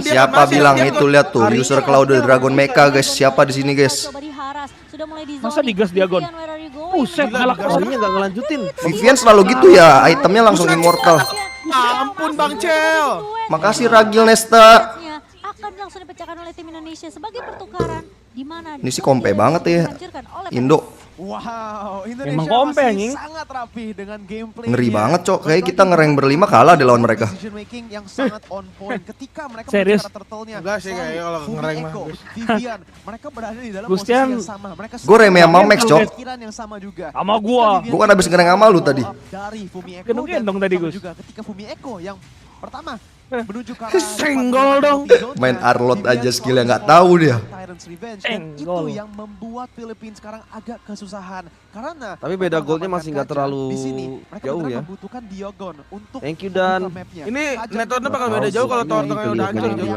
Siapa bilang itu? Lihat tuh user Cloud Dragon Mecha guys. Siapa di sini guys? Masa digas Diagon? Buset, galak Kalinya nggak ngelanjutin. Vivian selalu gitu ya, itemnya langsung immortal. Ampun Bang Cel. Makasih Ragil Nesta. Akan langsung dipecahkan oleh tim Indonesia sebagai pertukaran di mana Ini sih kompe banget ya, Indo. Wow, Indonesia Emang kompe, masih anjing. sangat rapi dengan gameplay. Ngeri banget cok, kayak kita ngereng berlima kalah di lawan mereka. Decision making yang sangat on point ketika mereka Serius? membicara turtle-nya. Enggak sih, kayak kalau Fumi ngereng mah. Echo, Vivian, mereka berada di dalam Gustian, posisi yang sama. Mereka Gue reme sama Max cok. pikiran yang sama juga. Sama gua. Ketika Gua kan abis ngereng sama lu tadi. Dari Fumi Echo Gendong-gendong dan tadi, sama Gus. juga ketika Fumi Echo yang pertama menuju ke arah Senggol dong. Main Arlot aja skillnya nggak tahu dia. Tyrant's Revenge, dan itu Senggol. yang membuat Filipina sekarang agak kesusahan karena Tapi beda goldnya masih nggak terlalu di sini mereka jauh benar ya. membutuhkan Diagon untuk Thank you, Dan. membuka mapnya. Ini Kajan networknya juga bakal beda jauh kalau tower tengahnya udah hancur. Ini